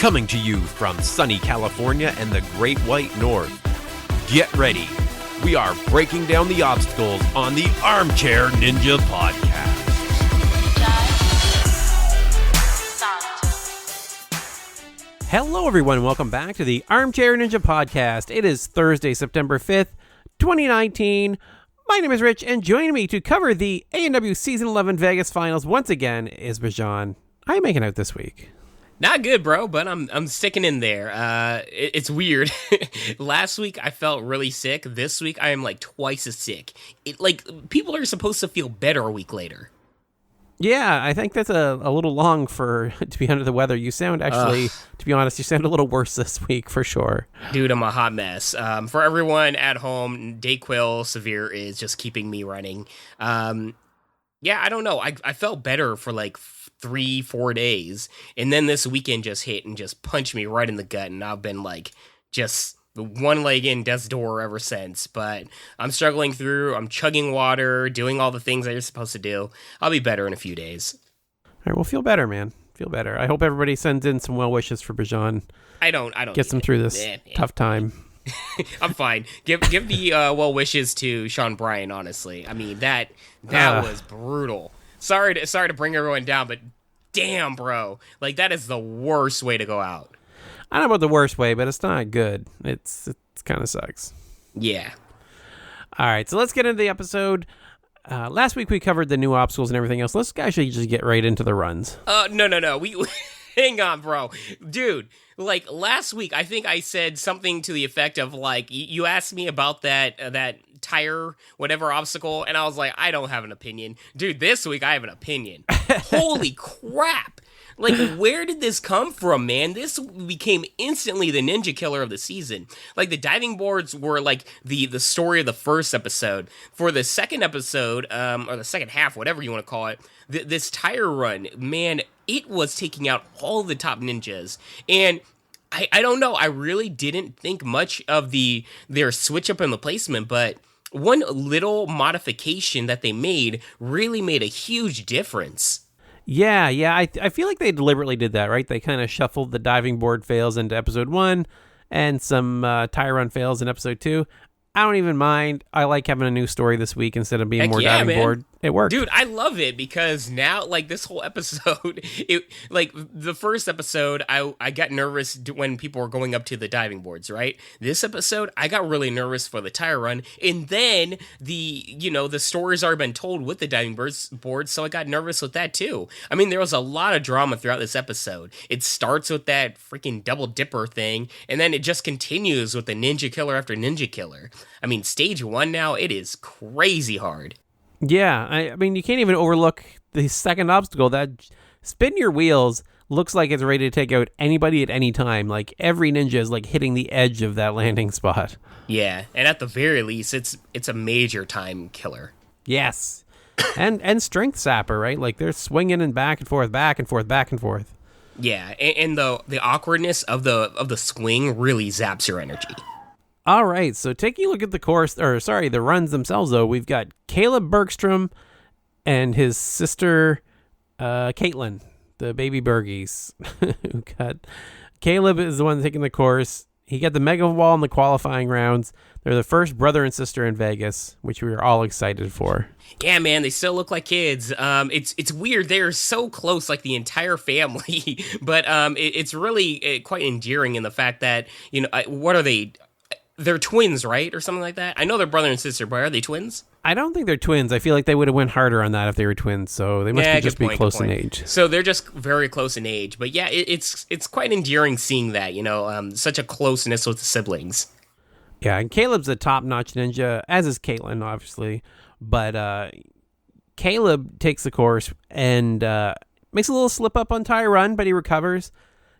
Coming to you from sunny California and the Great White North. Get ready. We are breaking down the obstacles on the Armchair Ninja Podcast. Hello, everyone. Welcome back to the Armchair Ninja Podcast. It is Thursday, September 5th, 2019. My name is Rich, and joining me to cover the ANW Season 11 Vegas Finals once again is Bijan. How are you making out this week? Not good, bro, but I'm sticking in there. It's weird. Last week I felt really sick. This week I am like twice as sick. People are supposed to feel better a week later. Yeah, I think that's a little long to be under the weather. You sound actually, to be honest, you sound a little worse this week for sure. Dude, I'm a hot mess. For everyone at home, Dayquil Severe is just keeping me running. Yeah, I don't know. I felt better for like 3-4 days, and then this weekend just hit and just punched me right in the gut, and I've been like just one leg in death's door ever since. But I'm struggling through. I'm chugging water, doing all the things that you're supposed to do. I'll be better in a few days. All right, well, feel better, man. Feel better. I hope everybody sends in some well wishes for Bijan. I don't get them through this tough time. I'm fine. Give the well wishes to Sean Bryan. Honestly, I mean that was brutal. Sorry to bring everyone down, but damn, bro, like that is the worst way to go out. I don't know about the worst way, but it's not good. It kind of sucks. Yeah. All right, so let's get into the episode. Last week we covered the new obstacles and everything else. Let's actually just get right into the runs. No. We hang on, bro, dude. Like last week, I think I said something to the effect of like, you asked me about that tire, whatever obstacle, and I was like, I don't have an opinion. Dude, this week I have an opinion. Holy crap. Like, where did this come from, man? This became instantly the ninja killer of the season. Like, the diving boards were like the story of the first episode. For the second episode, or the second half, whatever you want to call it, this tire run, man, it was taking out all the top ninjas. And I don't know, I really didn't think much of their switch up in the placement, but one little modification that they made really made a huge difference. Yeah, I feel like they deliberately did that, right? They kind of shuffled the diving board fails into episode 1 and some tire run fails in episode 2. I don't even mind. I like having a new story this week instead of being more diving board. It worked. Dude, I love it because now, like, this whole episode, the first episode, I got nervous when people were going up to the diving boards, right? This episode, I got really nervous for the tire run. And then the story's already been told with the diving boards, so I got nervous with that too. I mean, there was a lot of drama throughout this episode. It starts with that freaking double dipper thing, and then it just continues with the ninja killer after ninja killer. I mean, stage 1 now, it is crazy hard. Yeah, I mean, you can't even overlook the second obstacle. That spin your wheels looks like it's ready to take out anybody at any time. Like, every ninja is, like, hitting the edge of that landing spot. Yeah, and at the very least, it's a major time killer. Yes. and strength sapper, right? Like, they're swinging and back and forth, back and forth, back and forth. Yeah, and the awkwardness of the swing really zaps your energy. All right, so taking a look at the runs themselves, though, we've got Caleb Bergstrom and his sister, Caitlin, the baby Bergies. Caleb is the one taking the course. He got the mega wall in the qualifying rounds. They're the first brother and sister in Vegas, which we were all excited for. Yeah, man, they still look like kids. It's weird. They're so close, like the entire family, but it's really quite endearing in the fact that, what are they? They're twins, right? Or something like that? I know they're brother and sister, but are they twins? I don't think they're twins. I feel like they would have went harder on that if they were twins, so they must be close in age. So they're just very close in age. But yeah, it's quite endearing seeing that, such a closeness with the siblings. Yeah, and Caleb's a top-notch ninja, as is Caitlin, obviously. But Caleb takes the course and makes a little slip-up on tire run, but he recovers.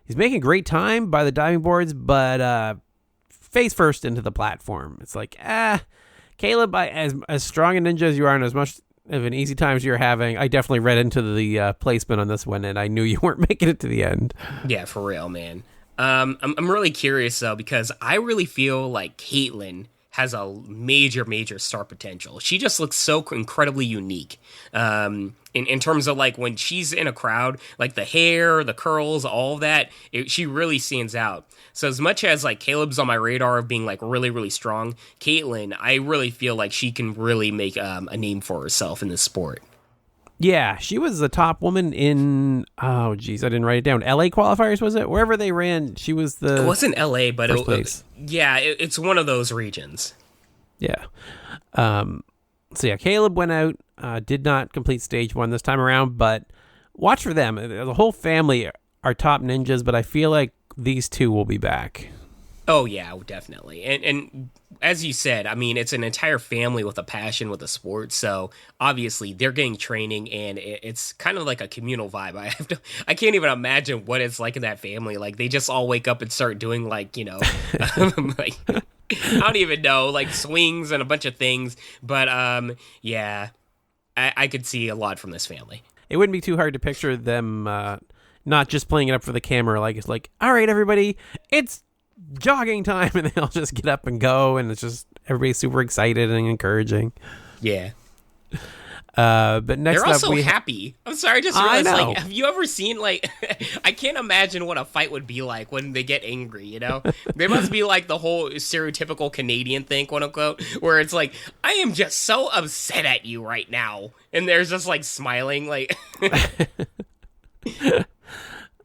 He's making great time by the diving boards, but face first into the platform. It's like, Caleb, as strong a ninja as you are and as much of an easy time as you're having, I definitely read into the placement on this one, and I knew you weren't making it to the end. Yeah, for real, man. I'm really curious, though, because I really feel like Caitlin has a major star potential. She just looks so incredibly unique. in terms of like when she's in a crowd, like the hair, the curls, all of that, she really stands out. So as much as like Caleb's on my radar of being like really, really strong, Caitlin, I really feel like she can really make a name for herself in this sport. Yeah, she was the top woman in, oh geez, I didn't write it down. LA qualifiers, was it? Wherever they ran, she was the... It wasn't LA, but yeah, it's one of those regions. Yeah. So yeah, Caleb went out, did not complete stage 1 this time around, but watch for them. The whole family are top ninjas, but I feel like these two will be back. Oh yeah, definitely. And as you said, I mean, it's an entire family with a passion with the sport. So obviously they're getting training, and it's kind of like a communal vibe. I can't even imagine what it's like in that family. Like they just all wake up and start doing like, you know, like, I don't even know, like swings and a bunch of things. But yeah, I could see a lot from this family. It wouldn't be too hard to picture them not just playing it up for the camera. Like it's like, all right, everybody, it's jogging time, and they'll just get up and go, and it's just everybody's super excited and encouraging. Yeah. But next they're also up, happy. I'm sorry, I just realized, like, have you ever seen, like, I can't imagine what a fight would be like when they get angry, you know? They must be like the whole stereotypical Canadian thing, quote unquote, where it's like, I am just so upset at you right now. And they're just like smiling, like.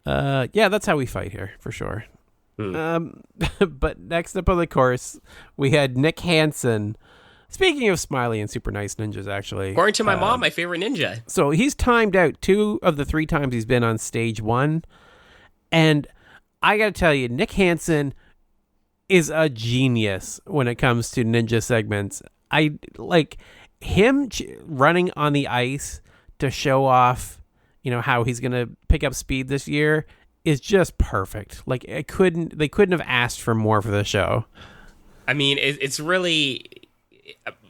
Yeah, that's how we fight here, for sure. But next up on the course, we had Nick Hanson. Speaking of smiley and super nice ninjas, actually. According to my mom, my favorite ninja. So he's timed out 2 of the 3 times he's been on stage 1. And I got to tell you, Nick Hanson is a genius when it comes to ninja segments. I like him running on the ice to show off, you know, how he's going to pick up speed this year is just perfect. Like they couldn't have asked for more for the show. I mean, it's really,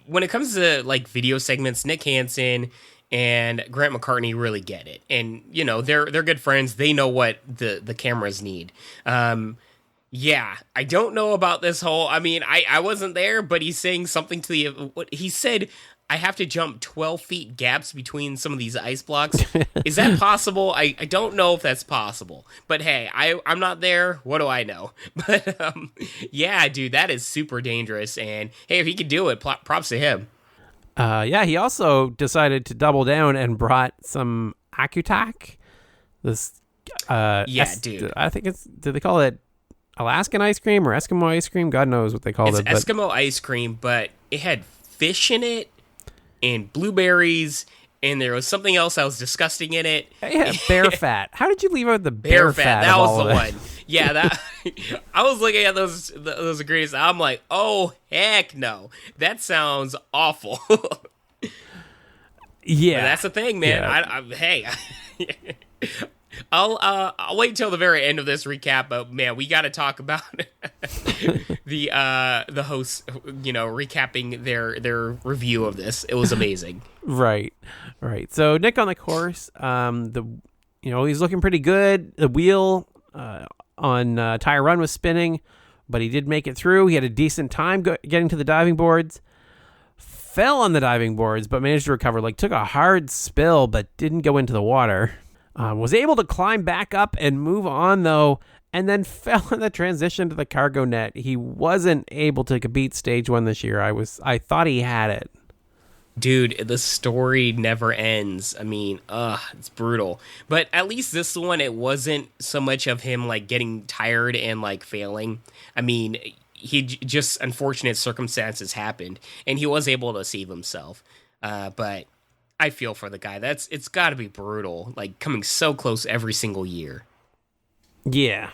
when it comes to like video segments, Nick Hanson and Grant McCartney really get it. And, you know, they're good friends. They know what the cameras need. Yeah, I don't know about this whole, I mean, I wasn't there, but he's saying something to what he said, I have to jump 12 feet gaps between some of these ice blocks. Is that possible? I don't know if that's possible. But hey, I'm not there. What do I know? But yeah, dude, that is super dangerous. And hey, if he could do it, props to him. Yeah, he also decided to double down and brought some Akutac. This, dude. I think do they call it Alaskan ice cream or Eskimo ice cream? God knows what they call it. It's Eskimo ice cream, but it had fish in it and blueberries, and there was something else that was disgusting in it. Yeah, bear fat. How did you leave out the bear fat? That was the one. Yeah, that I was looking at those ingredients. I'm like, oh heck no, that sounds awful. Yeah, but that's the thing, man. Yeah. Hey, I'll wait until the very end of this recap. But man, we got to talk about the hosts, you know, recapping their review of this. It was amazing. Right. So Nick on the course, he's looking pretty good. The wheel on tire run was spinning, but he did make it through. He had a decent time getting to the diving boards. Fell on the diving boards, but managed to recover. Like took a hard spill, but didn't go into the water. Was able to climb back up and move on, though, and then fell in the transition to the cargo net. He wasn't able to compete stage 1 this year. I thought he had it. Dude, the story never ends. I mean, it's brutal. But at least this one, it wasn't so much of him, like, getting tired and, like, failing. I mean, just unfortunate circumstances happened, and he was able to save himself. But I feel for the guy. It's got to be brutal, like coming so close every single year. Yeah.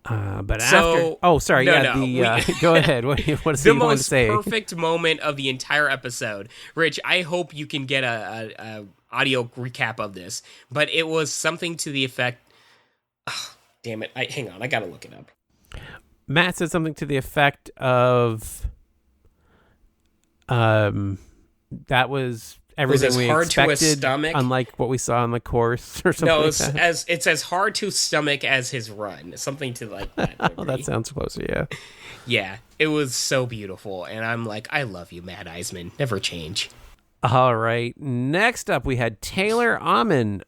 But so, after, sorry, go ahead. What is the he going to say? The most perfect moment of the entire episode, Rich. I hope you can get a audio recap of this, but it was something to the effect. Oh, damn it! Hang on, I gotta look it up. Matt said something to the effect of, that was everything we expected, unlike what we saw on the course or something. No, it's it's as hard to stomach as his run. Something to like that. Oh, that sounds closer, yeah. Yeah, it was so beautiful, and I'm like, I love you, Matt Eisman. Never change. All right. Next up, we had Taylor Amann,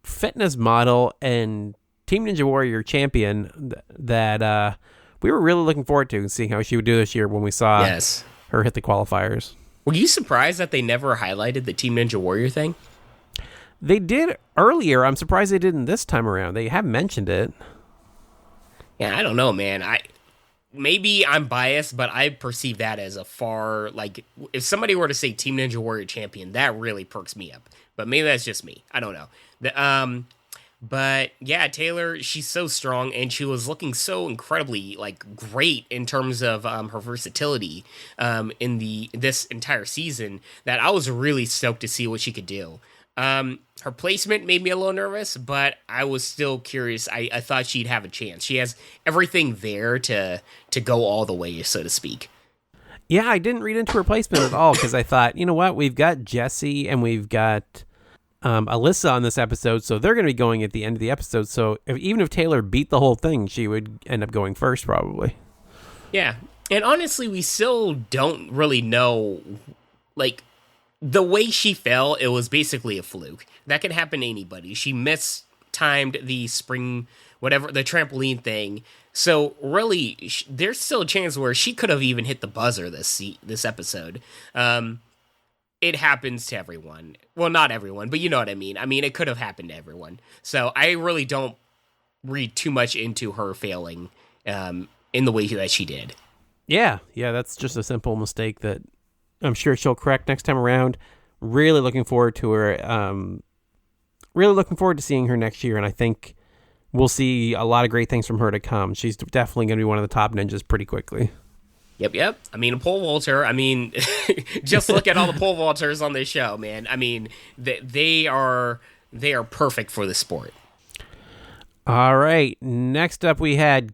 fitness model and Team Ninja Warrior champion that we were really looking forward to seeing how she would do this year when we saw her hit the qualifiers. Were you surprised that they never highlighted the Team Ninja Warrior thing? They did earlier. I'm surprised they didn't this time around. They have mentioned it. Yeah, I don't know, man. Maybe I'm biased, but I perceive that as a far, like, if somebody were to say Team Ninja Warrior champion, that really perks me up. But maybe that's just me. I don't know. But yeah, Taylor, she's so strong, and she was looking so incredibly, like, great in terms of her versatility in this entire season that I was really stoked to see what she could do. Her placement made me a little nervous, but I was still curious. I thought she'd have a chance. She has everything there to go all the way, so to speak. Yeah, I didn't read into her placement at all because I thought, you know what, we've got Jessie and we've got Allyssa on this episode, so they're going to be going at the end of the episode. So even if Taylor beat the whole thing, she would end up going first probably. Yeah, and honestly, we still don't really know, like, the way she fell, it was basically a fluke. That could happen to anybody. She mistimed the spring, whatever, the trampoline thing. So really, there's still a chance where she could have even hit the buzzer this episode. It happens to everyone. Well, not everyone, but you know what I mean. I mean, it could have happened to everyone. So I really don't read too much into her failing in the way that she did. Yeah, that's just a simple mistake that I'm sure she'll correct next time around. Really looking forward to her. Really looking forward to seeing her next year, and I think we'll see a lot of great things from her to come. She's definitely going to be one of the top ninjas pretty quickly. Yep. I mean, a pole vaulter. I mean, just look at all the pole vaulters on this show, man. I mean, they are perfect for the sport. All right. Next up, we had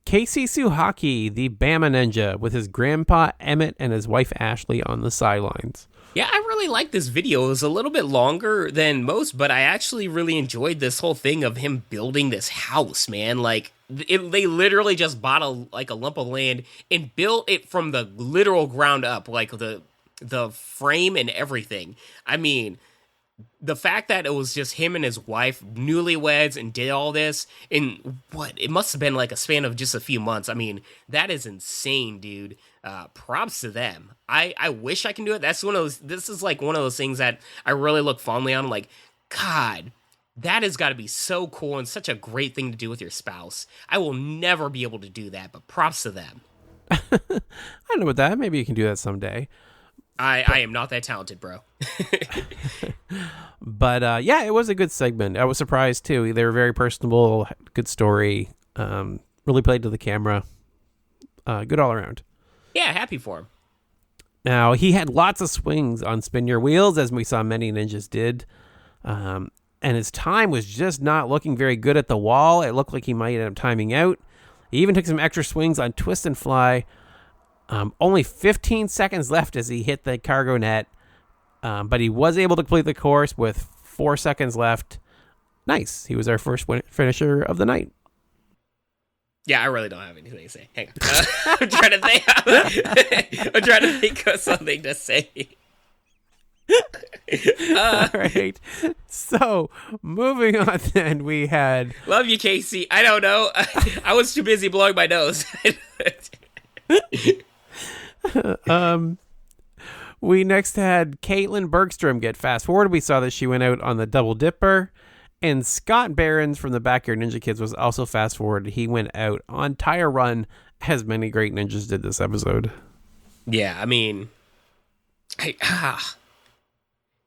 Casey Suchocki, the Bama Ninja, with his grandpa Emmett and his wife Ashley on the sidelines. Yeah, I really like this video. It was a little bit longer than most, but I actually really enjoyed this whole thing of him building this house, man. Like, they literally just bought a lump of land and built it from the literal ground up, like the frame and everything. I mean, the fact that it was just him and his wife, newlyweds, and did all this in it must have been like a span of just a few months. I mean, that is insane, dude. Props to them. I wish I can do it. This is like one of those things that I really look fondly on. Like, God, that has got to be so cool and such a great thing to do with your spouse. I will never be able to do that, but props to them. I don't know about that. Maybe you can do that someday. I am not that talented, bro. But yeah, it was a good segment. I was surprised too. They were very personable, good story, really played to the camera. Good all around. Yeah, happy for him. Now, he had lots of swings on Spin Your Wheels, as we saw many ninjas did. And his time was just not looking very good at the wall. It looked like he might end up timing out. He even took some extra swings on Twist and Fly. Only 15 seconds left as he hit the cargo net. But he was able to complete the course with 4 seconds left. Nice. He was our first finisher of the night. Yeah, I really don't have anything to say. Hang on. I'm trying to think. I'm trying to think of something to say. All right. So, moving on then, we had... Love you, Casey. I don't know. I was too busy blowing my nose. We next had Caitlin Bergstrom get fast forward. We saw that she went out on the double dipper. And Scott Behrens from the Backyard Ninja Kids was also fast forward. He went out on tire run, as many great ninjas did this episode. Yeah, I mean,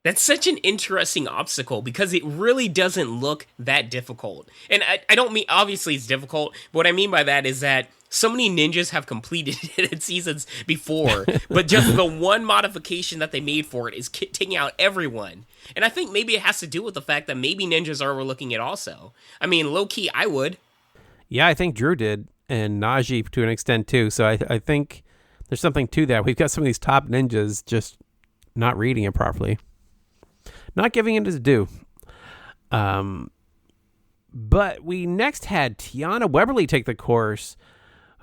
that's such an interesting obstacle because it really doesn't look that difficult. And I don't mean, obviously it's difficult, but what I mean by that is that so many ninjas have completed it in seasons before, but just the one modification that they made for it is taking out everyone. And I think maybe it has to do with the fact that maybe ninjas are overlooking it also. I mean, low-key, I would. Yeah, I think Drew did, and Najee to an extent too. So I think there's something to that. We've got some of these top ninjas just not reading it properly. Not giving it his due. But we next had Tiana Webberley take the course,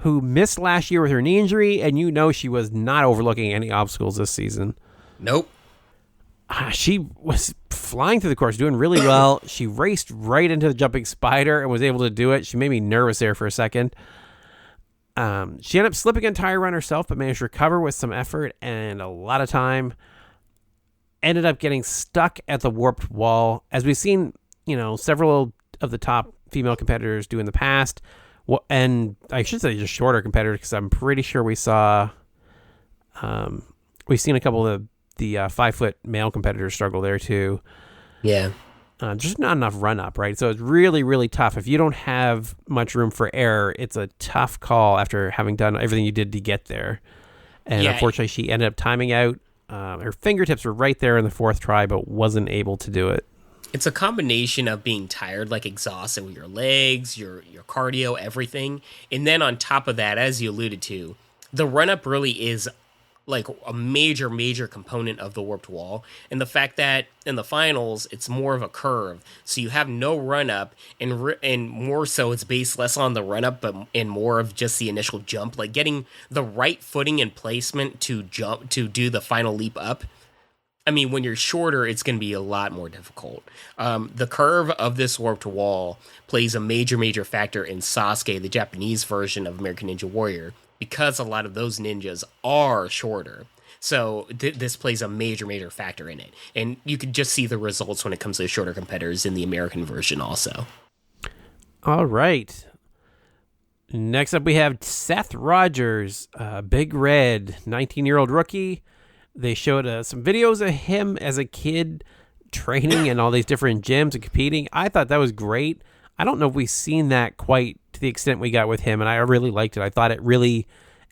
who missed last year with her knee injury, and you know she was not overlooking any obstacles this season. Nope. She was flying through the course, doing really well. She raced right into the jumping spider and was able to do it. She made me nervous there for a second. She ended up slipping on tire run herself, but managed to recover with some effort and a lot of time. Ended up getting stuck at the warped wall, as we've seen, several of the top female competitors do in the past. And I should say just shorter competitors, because I'm pretty sure we've seen a couple of the 5-foot male competitors struggle there too. Yeah. Just not enough run up, right? So it's really, really tough. If you don't have much room for error, it's a tough call after having done everything you did to get there. And unfortunately, she ended up timing out. Her fingertips were right there in the fourth try, but wasn't able to do it. It's a combination of being tired, like exhausted with your legs, your cardio, everything. And then on top of that, as you alluded to, the run-up really is like a major, major component of the warped wall. And the fact that in the finals, it's more of a curve. So you have no run-up, and more so it's based less on the run-up, and more of just the initial jump. Like getting the right footing and placement to jump, to do the final leap up. I mean, when you're shorter, it's going to be a lot more difficult. The curve of this warped wall plays a major, major factor in Sasuke, the Japanese version of American Ninja Warrior, because a lot of those ninjas are shorter. So this plays a major, major factor in it. And you could just see the results when it comes to shorter competitors in the American version also. All right. Next up, we have Seth Rogers, Big Red, 19-year-old rookie. They showed some videos of him as a kid training in all these different gyms and competing. I thought that was great. I don't know if we've seen that quite to the extent we got with him, and I really liked it. I thought it really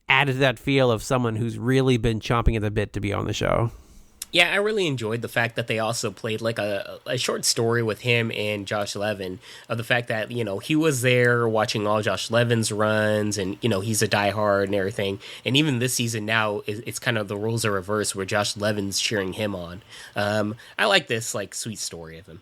added to that feel of someone who's really been chomping at the bit to be on the show. Yeah, I really enjoyed the fact that they also played like a short story with him and Josh Levin, of the fact that, he was there watching all Josh Levin's runs, and, he's a diehard and everything. And even this season now, it's kind of the roles are reversed, where Josh Levin's cheering him on. I like this sweet story of him.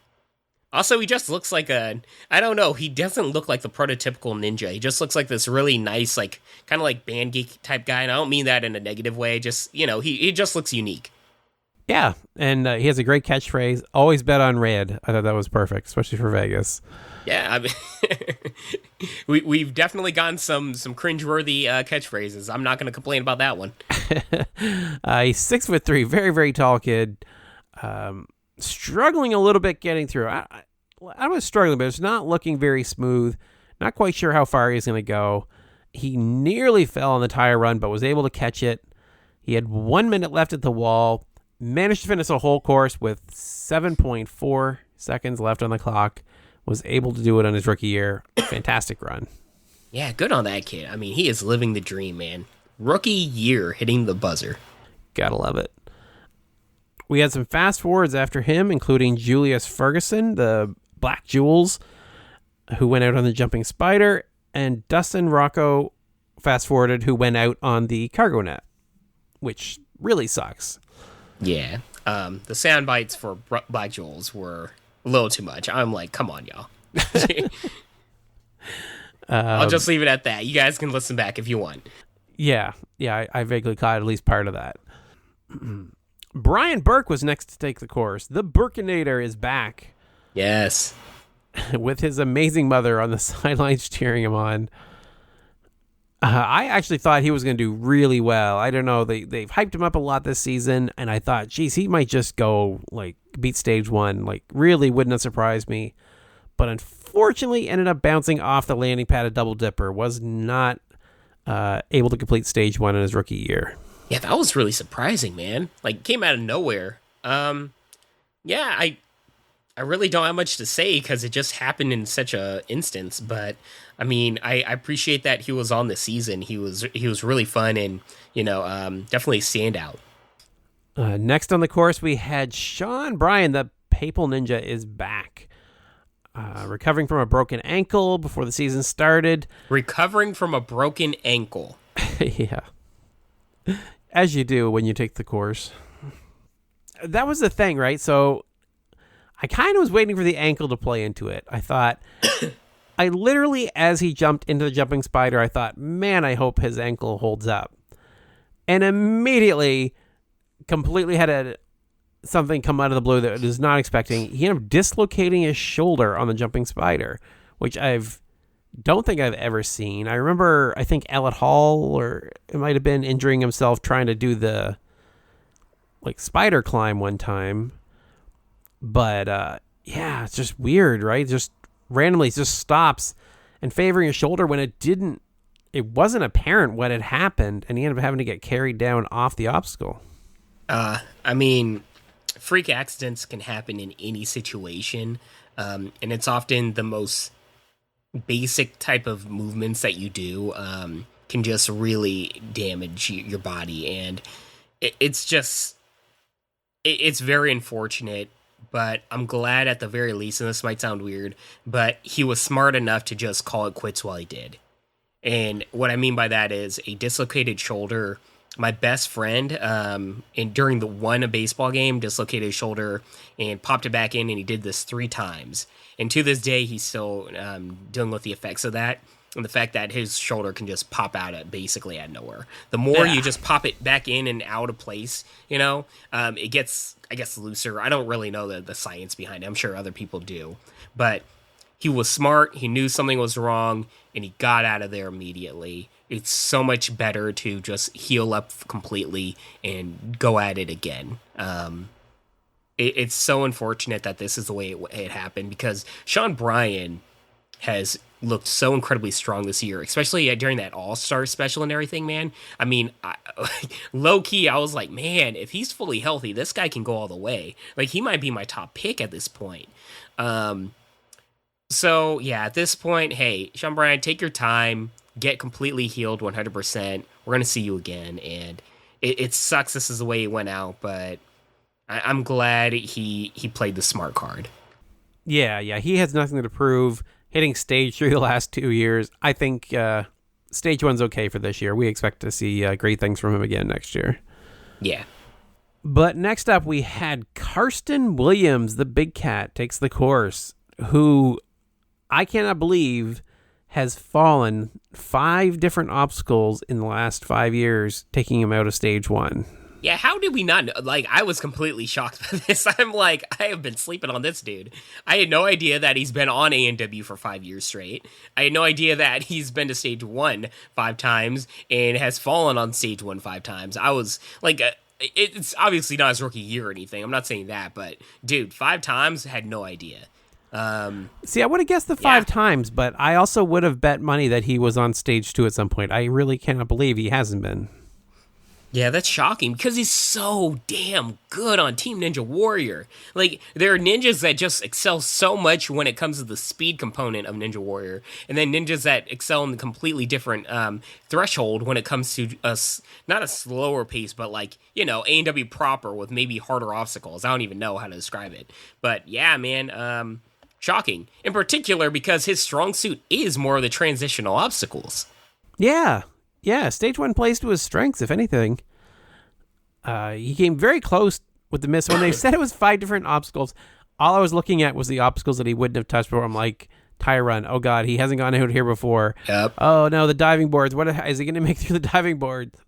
Also, he just looks like I don't know, he doesn't look like the prototypical ninja. He just looks like this really nice, kind of like band geek type guy. And I don't mean that in a negative way. Just, he just looks unique. Yeah, and he has a great catchphrase, always bet on red. I thought that was perfect, especially for Vegas. Yeah, I mean, we've definitely gotten some cringeworthy catchphrases. I'm not going to complain about that one. He's 6'3", very, very tall kid. Struggling a little bit getting through. I was struggling, but it's not looking very smooth. Not quite sure how far he's going to go. He nearly fell on the tire run, but was able to catch it. He had 1 minute left at the wall. Managed to finish a whole course with 7.4 seconds left on the clock. Was able to do it on his rookie year. Fantastic run. Yeah, good on that kid. I mean, he is living the dream, man. Rookie year hitting the buzzer. Gotta love it. We had some fast forwards after him, including Julius Ferguson, the Black Jewels, who went out on the jumping spider, and Dustin Rocco fast forwarded, who went out on the cargo net, which really sucks. Yeah, the sound bites for Black Jewels were a little too much. I'm like, come on, y'all. I'll just leave it at that. You guys can listen back if you want. Yeah, I vaguely caught at least part of that. Brian Burk was next to take the course. The Burkinator is back. Yes. With his amazing mother on the sidelines cheering him on. I actually thought he was going to do really well. I don't know. They've hyped him up a lot this season, and I thought, geez, he might just go, beat stage one. Really wouldn't have surprised me. But unfortunately, ended up bouncing off the landing pad of Double Dipper. Was not able to complete stage one in his rookie year. Yeah, that was really surprising, man. Came out of nowhere. Yeah, I really don't have much to say because it just happened in such a instance. But I mean, I appreciate that he was on the season. He was really fun and definitely a standout. Next on the course, we had Sean Bryan. The Papal Ninja is back, recovering from a broken ankle before the season started. Recovering from a broken ankle. Yeah, as you do when you take the course. That was the thing, right? So I kind of was waiting for the ankle to play into it. I thought, I literally, as he jumped into the jumping spider, I thought, man, I hope his ankle holds up. And immediately, completely had a something come out of the blue that I was not expecting. He ended up dislocating his shoulder on the jumping spider, which don't think I've ever seen. I remember, I think Elliot Hall, or it might have been injuring himself trying to do the spider climb one time. But yeah, it's just weird, right? Just randomly just stops and favoring his shoulder when it wasn't apparent what had happened, and he ended up having to get carried down off the obstacle. I mean, freak accidents can happen in any situation, and it's often the most basic type of movements that you do can just really damage your body, and it's very unfortunate, but I'm glad at the very least, and this might sound weird, but he was smart enough to just call it quits while he did. And what I mean by that is a dislocated shoulder. My best friend, during a baseball game, dislocated his shoulder and popped it back in, and he did this 3 times. And to this day, he's still dealing with the effects of that, and the fact that his shoulder can just pop out basically out of nowhere. The more you just pop it back in and out of place, it gets, I guess, looser. I don't really know the science behind it. I'm sure other people do. But he was smart. He knew something was wrong, and he got out of there immediately. It's so much better to just heal up completely and go at it again. It's so unfortunate that this is the way it happened, because Sean Bryan has looked so incredibly strong this year, especially during that All-Star special and everything, man. I mean, low-key, I was like, man, if he's fully healthy, this guy can go all the way. He might be my top pick at this point. So, yeah, at this point, hey, Sean Bryan, take your time. Get completely healed 100%. We're going to see you again. And it sucks this is the way it went out, but I'm glad he played the smart card. Yeah, he has nothing to prove. Hitting stage 3 the last 2 years. I think stage 1's okay for this year. We expect to see great things from him again next year. Yeah. But next up, we had Karsten Williams, the big cat, takes the course, who I cannot believe has fallen 5 different obstacles in the last 5 years, taking him out of stage 1. Yeah, how did we not know? I was completely shocked by this. I'm like, I have been sleeping on this dude. I had no idea that he's been on ANW for 5 years straight. I had no idea that he's been to stage 1 5 times and has fallen on stage 1 5 times. I was like, it's obviously not his rookie year or anything. I'm not saying that, but dude, 5 times, had no idea. See, I would have guessed the 5 times, but I also would have bet money that he was on stage 2 at some point. I really cannot believe he hasn't been. Yeah, that's shocking because he's so damn good on Team Ninja Warrior. There are ninjas that just excel so much when it comes to the speed component of Ninja Warrior, and then ninjas that excel in the completely different threshold when it comes to not a slower pace, but A&W proper with maybe harder obstacles. I don't even know how to describe it. But yeah, man, shocking. In particular because his strong suit is more of the transitional obstacles. Yeah, stage 1 plays to his strengths, if anything. He came very close with the miss. When they said it was 5 different obstacles, all I was looking at was the obstacles that he wouldn't have touched before. I'm like, tire run. Oh, God, he hasn't gone out here before. Yep. Oh, no, the diving boards. What is he going to make through the diving boards?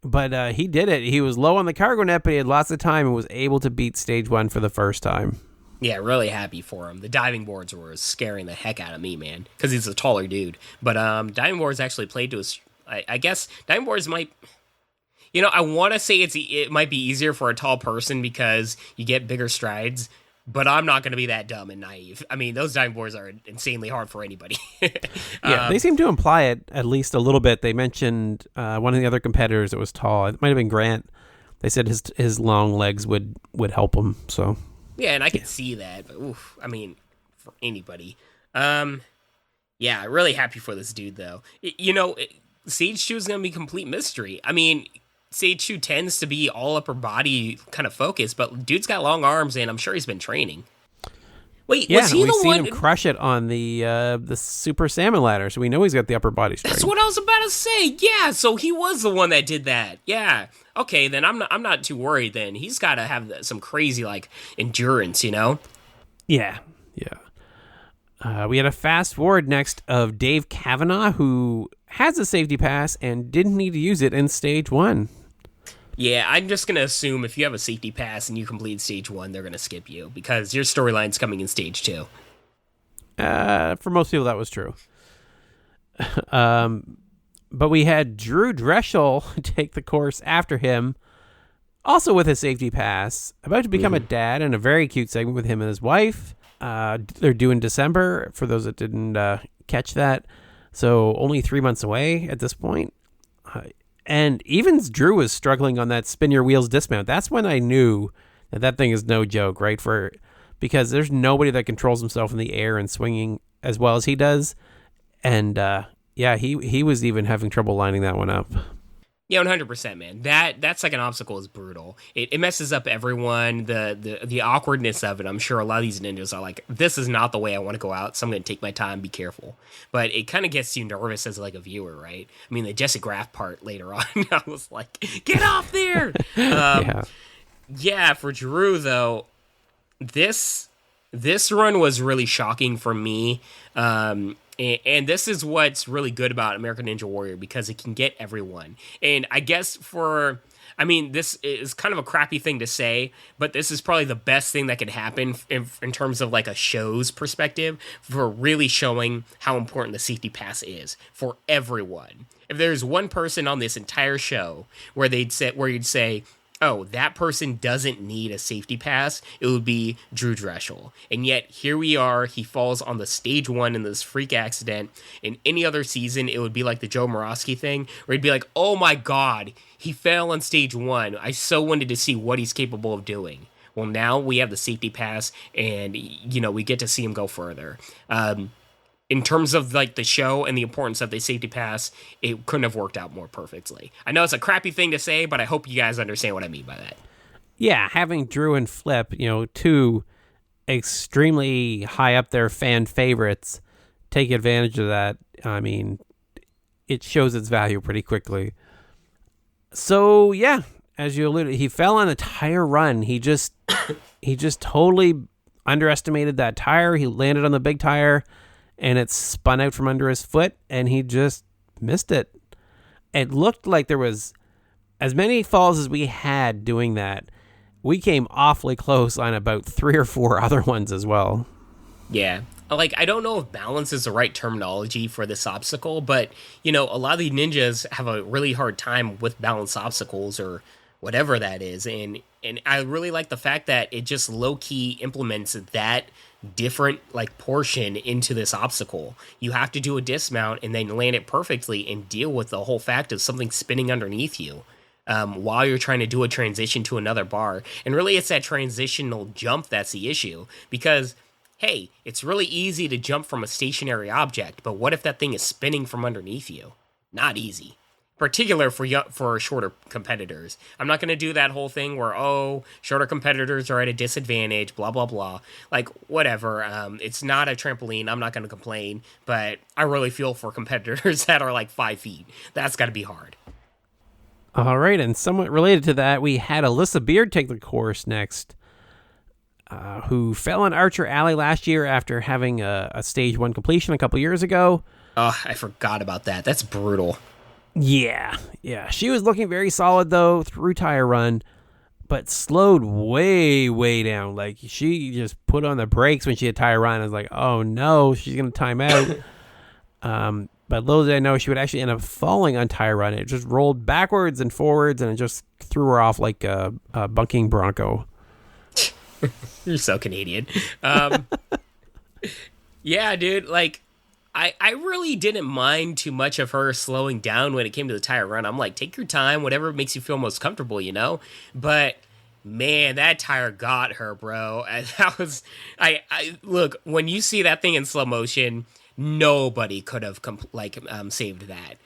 But he did it. He was low on the cargo net, but he had lots of time and was able to beat stage 1 for the first time. Yeah, really happy for him. The diving boards were scaring the heck out of me, man, because he's a taller dude. But diving boards actually played to his... I guess diving boards might... I want to say it might be easier for a tall person because you get bigger strides, but I'm not going to be that dumb and naive. I mean, those diving boards are insanely hard for anybody. Yeah, they seem to imply it at least a little bit. They mentioned one of the other competitors that was tall. It might have been Grant. They said his long legs would help him. So yeah, and I could see that. But oof, I mean, for anybody. Yeah, really happy for this dude though. Stage 2 is going to be complete mystery. I mean, Stage 2 tends to be all upper body kind of focus, but dude's got long arms, and I'm sure he's been training. Wait, yeah, was he we've the seen one? him crush it on the Super Salmon ladder, so we know he's got the upper body strength. That's what I was about to say. Yeah, so he was the one that did that. Yeah. Okay, then I'm not too worried. Then he's got to have some crazy endurance, Yeah. We had a fast forward next of Dave Kavanaugh, who has a safety pass and didn't need to use it in stage 1. Yeah, I'm just gonna assume if you have a safety pass and you complete stage 1, they're gonna skip you because your storyline's coming in stage 2. For most people, that was true. But we had Drew Drechsel take the course after him, also with his safety pass, about to become a dad in a very cute segment with him and his wife. They're due in December, for those that didn't catch that. So only 3 months away at this point. And even Drew was struggling on that spin your wheels dismount. That's when I knew that thing is no joke, right? Because there's nobody that controls himself in the air and swinging as well as he does. And he was even having trouble lining that one up. Yeah, 100%, man. That second obstacle is brutal. It messes up everyone. The awkwardness of it. I'm sure a lot of these ninjas are like, this is not the way I want to go out, so I'm going to take my time, be careful. But it kind of gets you nervous as like a viewer, right? I mean, the Jessie Graff part later on, I was like, get off there! Yeah, for Drew, though, this run was really shocking for me. And this is what's really good about American Ninja Warrior, because it can get everyone. And I guess this is kind of a crappy thing to say, but this is probably the best thing that could happen in terms of like a show's perspective for really showing how important the safety pass is for everyone. If there's one person on this entire show where you'd say, oh, that person doesn't need a safety pass, it would be Drew Drechsel. And yet, here we are, he falls on the stage 1 in this freak accident. In any other season, it would be like the Joe Morosky thing, where he'd be like, oh my god, he fell on stage 1. I so wanted to see what he's capable of doing. Well, now we have the safety pass, and, we get to see him go further. In terms of like the show and the importance of the safety pass, it couldn't have worked out more perfectly. I know it's a crappy thing to say, but I hope you guys understand what I mean by that. Yeah, having Drew and Flip, two extremely high up there fan favorites, take advantage of that. I mean, it shows its value pretty quickly. So yeah, as you alluded, he fell on a tire run. He just totally underestimated that tire. He landed on the big tire, and it spun out from under his foot, and he just missed it. It looked like there was as many falls as we had doing that. We came awfully close on about 3 or 4 other ones as well. Yeah. Like, I don't know if balance is the right terminology for this obstacle, but, a lot of the ninjas have a really hard time with balance obstacles or whatever that is. And I really like the fact that it just low-key implements that different portion into this obstacle. You have to do a dismount and then land it perfectly and deal with the whole fact of something spinning underneath you while you're trying to do a transition to another bar. And really, it's that transitional jump that's the issue, because hey, it's really easy to jump from a stationary object, but what if that thing is spinning from underneath you? Not easy. Particular for shorter competitors. I'm not going to do that whole thing where, shorter competitors are at a disadvantage, blah, blah, blah. Whatever. It's not a trampoline. I'm not going to complain, but I really feel for competitors that are 5 feet. That's got to be hard. All right, and somewhat related to that, we had Allyssa Beird take the course next, who fell on Archer Alley last year after having a stage 1 completion a couple years ago. Oh, I forgot about that. That's brutal. Yeah. She was looking very solid, though, through tire run, but slowed way, way down. She just put on the brakes when she had tire run. I was like, oh, no, she's going to time out. But little did I know she would actually end up falling on tire run. It just rolled backwards and forwards, and it just threw her off like a bunking bronco. You're so Canadian. Yeah, dude, I really didn't mind too much of her slowing down when it came to the tire run. I'm like, take your time, whatever makes you feel most comfortable, But man, that tire got her, bro. And that was, look, when you see that thing in slow motion, nobody could have saved that.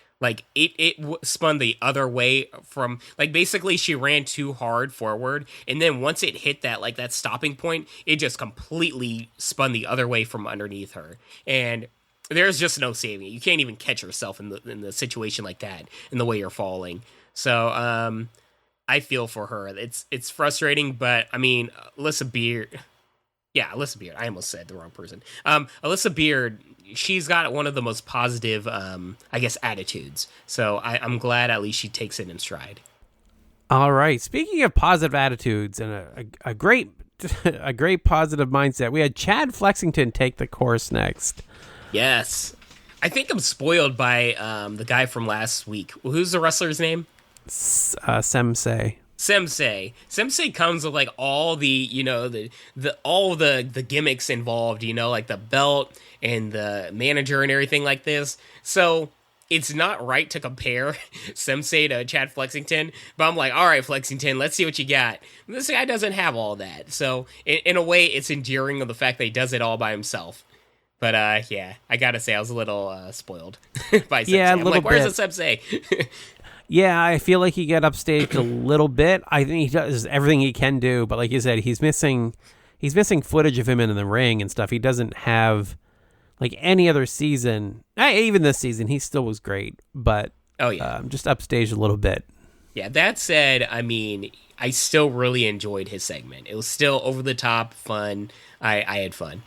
It spun the other way from, basically she ran too hard forward, and then once it hit that stopping point, it just completely spun the other way from underneath her. And there's just no saving it. You can't even catch yourself in the situation like that, in the way you're falling. So, I feel for her. It's frustrating, but I mean, Allyssa Beird. I almost said the wrong person. Allyssa Beird, she's got one of the most positive, attitudes. So I'm glad at least she takes it in stride. All right. Speaking of positive attitudes and a great a great positive mindset, we had Chad Flexington take the course next. Yes. I think I'm spoiled by the guy from last week. Who's the wrestler's name? Sensei. Sensei comes with like all the, you know, the gimmicks involved, you know, like the belt and the manager and everything like this. So it's not right to compare Sensei to Chad Flexington, but I'm like, all right, Flexington, let's see what you got. This guy doesn't have all that. So in a way, it's endearing of the fact that he does it all by himself. But yeah, I gotta say, I was a little spoiled by Sensei. Yeah, I'm like, where's the Sensei? Yeah, I feel like he got upstaged a little bit. I think he does everything he can do, but like you said, he's missing footage of him in the ring and stuff. He doesn't have like any other season. Even this season, he still was great, but just upstaged a little bit. Yeah, that said, I mean, I still really enjoyed his segment. It was still over the top, fun. I had fun.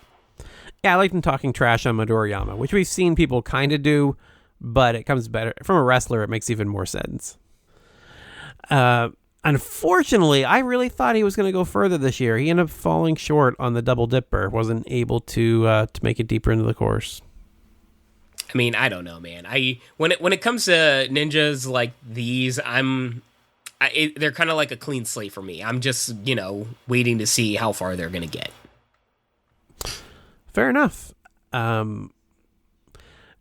Yeah, I liked him talking trash on Midoriyama, which we've seen people kind of do, but it comes better from a wrestler. It makes even more sense. Unfortunately, I really thought he was going to go further this year. He ended up falling short on the double dipper. Wasn't able to make it deeper into the course. I mean, I don't know, man. When it comes to ninjas like these, they're kind of like a clean slate for me. I'm just, you know, waiting to see how far they're going to get. Fair enough.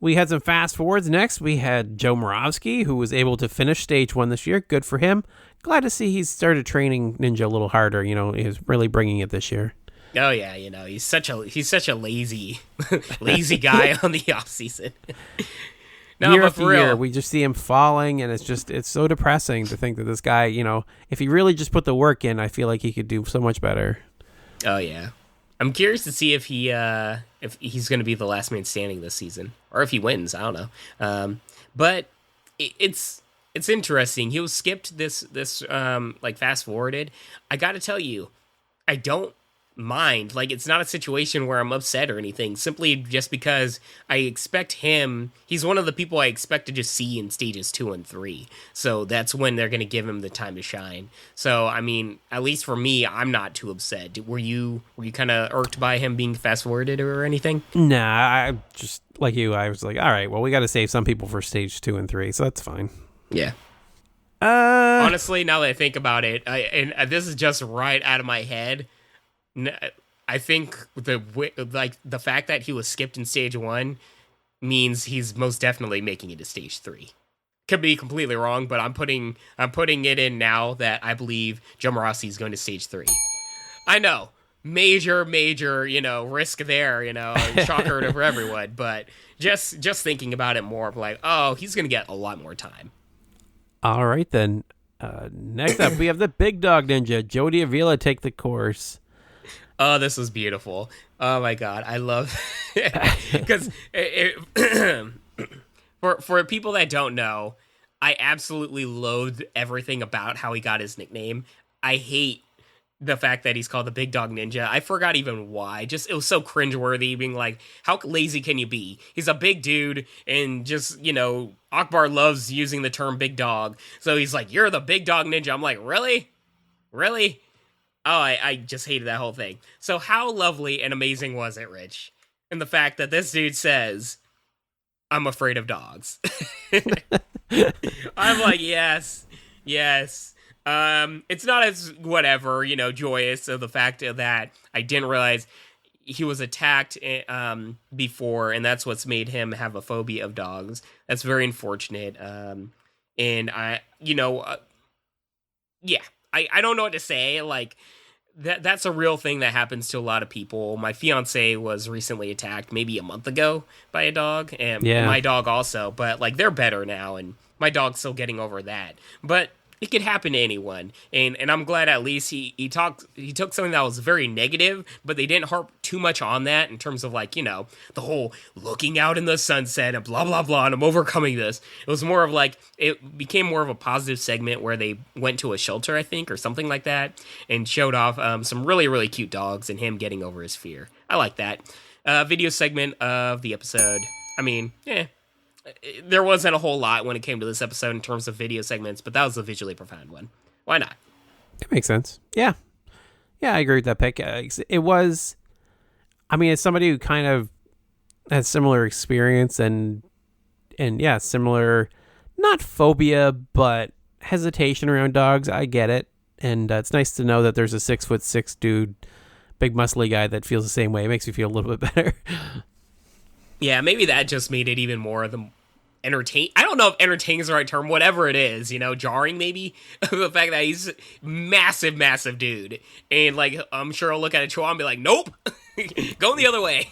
We had some fast forwards next. We had Joe Moravsky, who was able to finish stage 1 this year. Good for him. Glad to see he's started training Ninja a little harder. You know, he's really bringing it this year. Oh yeah, you know, he's such a lazy lazy guy on the off season. No, year but after for real, year, we just see him falling, and it's so depressing to think that this guy, you know, if he really just put the work in, I feel like he could do so much better. Oh yeah. I'm curious to see if he's going to be the last man standing this season, or if he wins. I don't know. But it's interesting. He was skipped this like fast forwarded. I got to tell you, I don't mind. Like, it's not a situation where I'm upset or anything. Simply just because I expect him. He's one of the people I expect to just see in stages 2 and 3. So that's when they're going to give him the time to shine. So I mean, at least for me, I'm not too upset. Were you kind of irked by him being fast forwarded or anything? Nah, I just like you. I was like, all right, well, we got to save some people for stage 2 and 3, so that's fine. Yeah. Honestly, now that I think about it, and this is just right out of my head. I think the fact that he was skipped in stage 1 means he's most definitely making it to stage 3. Could be completely wrong, but I'm putting it in now that I believe Joe Morossi is going to stage 3. I know, major, you know, risk there, you know, shocker to everyone, but just thinking about it more, I'm like, oh, he's going to get a lot more time. All right then. Next up, we have the big dog ninja, Jody Avila, take the course. Oh, this was beautiful. Oh my God. I love because for people that don't know, I absolutely loathe everything about how he got his nickname. I hate the fact that he's called the Big Dog Ninja. I forgot even why. Just, it was so cringeworthy being like, how lazy can you be? He's a big dude and just, you know, Akbar loves using the term big dog. So he's like, you're the Big Dog Ninja. I'm like, really? Really? Oh, I just hated that whole thing. So how lovely and amazing was it, Rich? And the fact that this dude says, I'm afraid of dogs. I'm like, yes. It's not as whatever, you know, joyous of the fact that I didn't realize he was attacked before, and that's what's made him have a phobia of dogs. That's very unfortunate. And I, you know, yeah. I don't know what to say. Like, that's a real thing that happens to a lot of people. My fiance was recently attacked maybe a month ago by a dog, and my dog also. But like, they're better now, and my dog's still getting over that. But it could happen to anyone, and I'm glad at least he took something that was very negative, but they didn't harp too much on that in terms of, like, you know, the whole looking out in the sunset and blah blah blah and I'm overcoming this. It was more of like, it became more of a positive segment where they went to a shelter, I think, or something like that, and showed off some really, really cute dogs and him getting over his fear. I like that video segment of the episode. I mean, there wasn't a whole lot when it came to this episode in terms of video segments, but that was a visually profound one. Why not? It makes sense. Yeah. Yeah, I agree with that pick. It was, I mean, as somebody who kind of has similar experience and yeah, similar, not phobia, but hesitation around dogs, I get it. And it's nice to know that there's a 6'6" dude, big muscly guy that feels the same way. It makes me feel a little bit better. Yeah, maybe that just made it even more of the I don't know if entertaining is the right term, whatever it is, jarring maybe. The fact that he's massive dude. And like, I'm sure I'll look at a chihuahua and be like, nope, going the other way.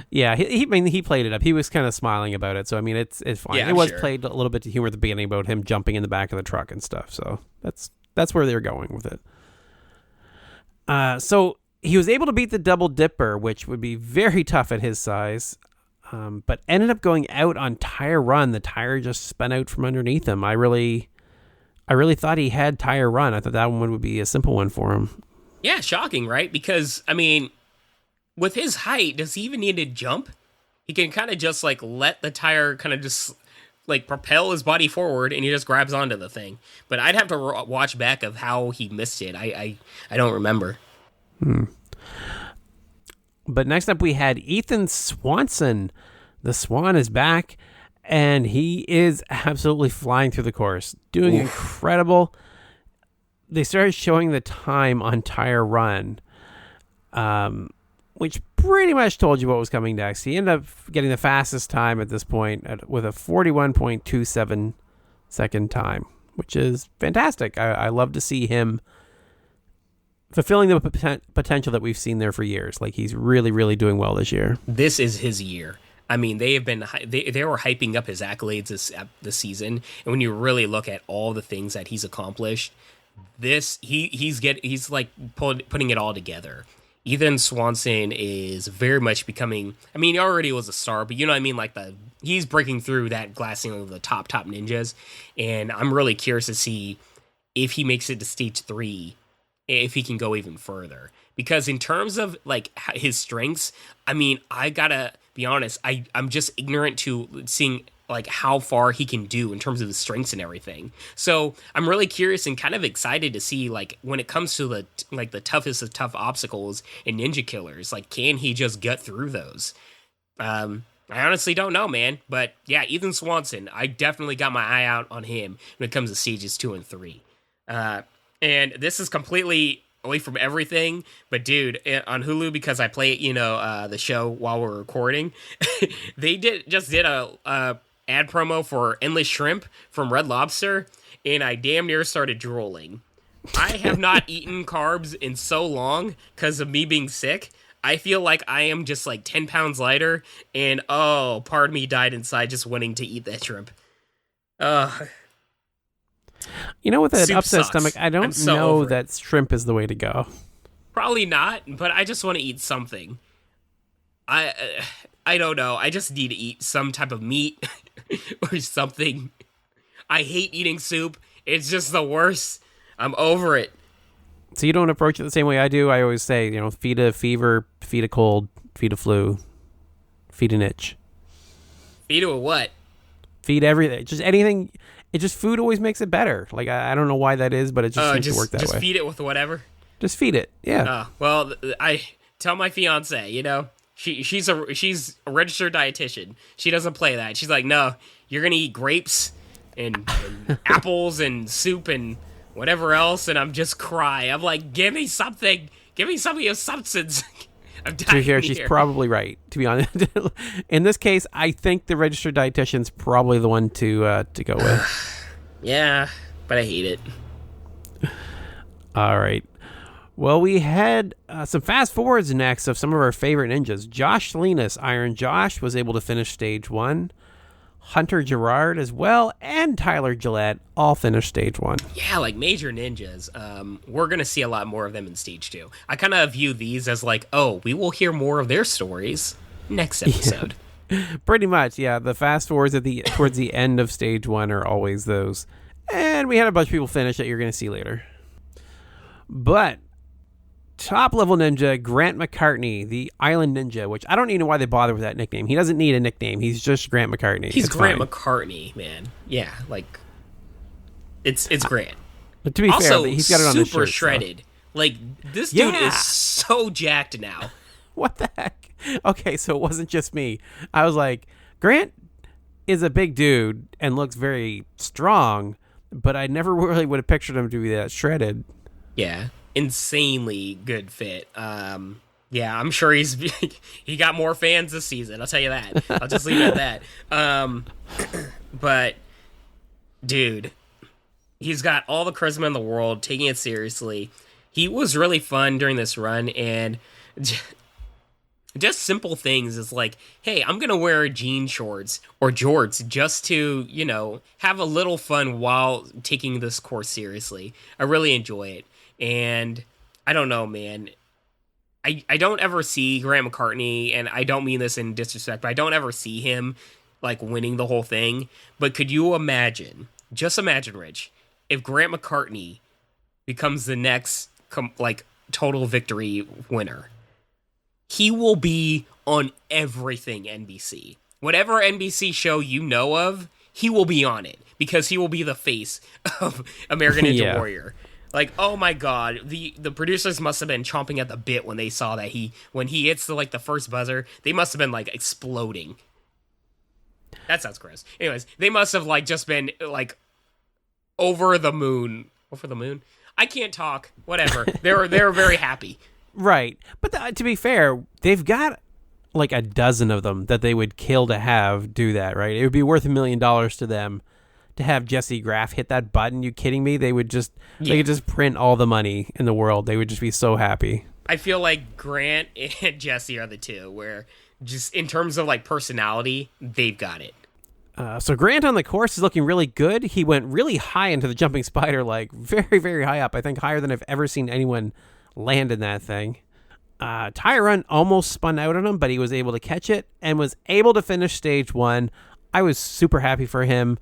Yeah, he played it up. He was kind of smiling about it. So, I mean, it's fine. Yeah, it was sure. played a little bit to humor at the beginning about him jumping in the back of the truck and stuff. So that's where they're going with it. So he was able to beat the double dipper, which would be very tough at his size. But ended up going out on tire run. The tire just spun out from underneath him. I really thought he had tire run. I thought that one would be a simple one for him. Yeah, shocking, right? Because, I mean, with his height, does he even need to jump? He can kind of just, like, let the tire kind of just, like, propel his body forward, and he just grabs onto the thing. But I'd have to watch back of how he missed it. I don't remember. But next up, we had Ethan Swanson. The Swan is back, and he is absolutely flying through the course, doing incredible. They started showing the time on tire run, which pretty much told you what was coming next. He ended up getting the fastest time at this point with a 41.27 second time, which is fantastic. I love to see him fulfilling the potential that we've seen there for years. Like, he's really doing well this year. This is his year. I mean, they were hyping up his accolades this season, and when you really look at all the things that he's accomplished, he's like putting it all together. Ethan Swanson is very much becoming. I mean, he already was a star, but you know what I mean. Like he's breaking through that glass ceiling of the top ninjas, and I'm really curious to see if he makes it to stage 3. If he can go even further. Because in terms of, like, his strengths, I mean, I gotta be honest, I'm just ignorant to seeing, like, how far he can do in terms of his strengths and everything. So I'm really curious and kind of excited to see, like, when it comes to the toughest of tough obstacles in Ninja Killers, like, can he just get through those? I honestly don't know, man. But yeah, Ethan Swanson, I definitely got my eye out on him when it comes to stages 2 and 3. And this is completely away from everything, but dude, on Hulu, because I play the show while we're recording, they did a ad promo for Endless Shrimp from Red Lobster, and I damn near started drooling. I have not eaten carbs in so long because of me being sick. I feel like I am just like 10 pounds lighter, and part of me died inside just wanting to eat that shrimp. With an Soup upset sucks. stomach, I don't know that shrimp is the way to go. Probably not, but I just want to eat something. I don't know. I just need to eat some type of meat or something. I hate eating soup. It's just the worst. I'm over it. So you don't approach it the same way I do? I always say, feed a fever, feed a cold, feed a flu, feed an itch. Feed a what? Feed everything. Just anything. Food always makes it better. Like, I don't know why that is, but it just seems to work that way. Just feed it with whatever? Just feed it, yeah. Well, I tell my fiance, she's a registered dietitian. She doesn't play that. She's like, no, you're going to eat grapes and apples and soup and whatever else, and I'm just crying. I'm like, give me something. Give me some of your substance. I'm dying here. She's probably right, to be honest. In this case, I think the registered dietitian's probably the one to go with. Yeah, but I hate it. All right. Well, we had some fast forwards next of some of our favorite ninjas. Josh Salinas, Iron Josh, was able to finish stage 1. Hunter Gerard as well, and Tyler Gillette all finished stage 1. Yeah, like major ninjas. We're going to see a lot more of them in stage 2. I kind of view these as like, we will hear more of their stories next episode. Yeah. Pretty much, yeah. The fast forwards towards the end of stage 1 are always those. And we had a bunch of people finish that you're going to see later. But top level ninja Grant McCartney, the Island Ninja, which I don't even know why they bother with that nickname. He doesn't need a nickname. He's just Grant McCartney. He's Grant McCartney, man. Yeah, like it's Grant. To be also, fair, he's got it on his super shirt. shredded. Like, this dude is so jacked now. What the heck? Okay, so it wasn't just me. I was like, Grant is a big dude and looks very strong, but I never really would have pictured him to be that shredded. Yeah, insanely good fit. Yeah, I'm sure he got more fans this season. I'll tell you that. I'll just leave it at that. But, dude, he's got all the charisma in the world, taking it seriously. He was really fun during this run, and just simple things is like, hey, I'm going to wear jean shorts or jorts just to, have a little fun while taking this course seriously. I really enjoy it. And I don't know, man. I don't ever see Grant McCartney, and I don't mean this in disrespect, but I don't ever see him, like, winning the whole thing. But could you imagine, just imagine, Rich, if Grant McCartney becomes the next, total victory winner? He will be on everything NBC. Whatever NBC show you know of, he will be on it, because he will be the face of American Ninja Warrior. Like, oh my god, the producers must have been chomping at the bit when they saw that when he hits the first buzzer, they must have been like exploding. That sounds gross. Anyways, they must have just been over the moon. Over the moon? I can't talk. Whatever. They were very happy. Right. But to be fair, they've got a dozen of them that they would kill to have do that, right? It would be worth $1 million to them to have Jessie Graff hit that button. You kidding me? They would just they could just print all the money in the world. They would just be so happy. I feel like Grant and Jessie are the two where just in terms of personality, they've got it. So Grant on the course is looking really good. He went really high into the jumping spider, very, very high up. I think higher than I've ever seen anyone land in that thing. Tire Run almost spun out on him, but he was able to catch it and was able to finish stage 1. I was super happy for him.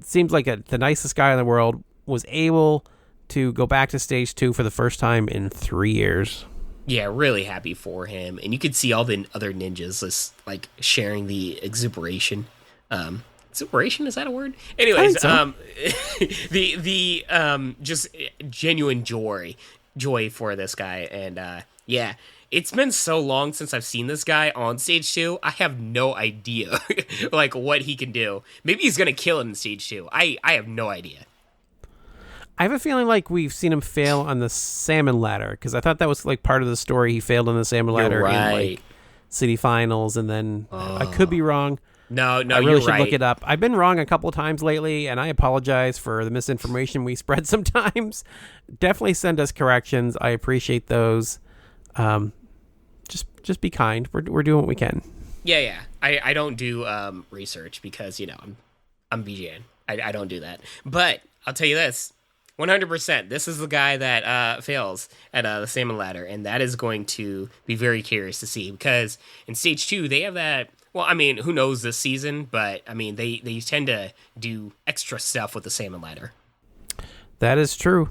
Seems like the nicest guy in the world. Was able to go back to stage 2 for the first time in 3 years. Yeah, really happy for him. And you could see all the other ninjas just sharing the exuberation. Exuberation, is that a word? Anyways, so. the just genuine joy for this guy. And yeah, it's been so long since I've seen this guy on stage 2. I have no idea what he can do. Maybe he's gonna kill it in stage 2. I have no idea. I have a feeling we've seen him fail on the salmon ladder, because I thought that was part of the story. He failed on the salmon ladder in city finals, and then I could be wrong. No, I really should look it up. I've been wrong a couple of times lately, and I apologize for the misinformation we spread sometimes. Definitely send us corrections. I appreciate those. Just be kind. We're doing what we can. Yeah. I don't do research because I'm Bijan. I don't do that. But I'll tell you this, 100%. This is the guy that fails at the salmon ladder, and that is going to be very curious to see, because in stage 2 they have that. Well, I mean, who knows this season? But I mean, they tend to do extra stuff with the salmon ladder. That is true.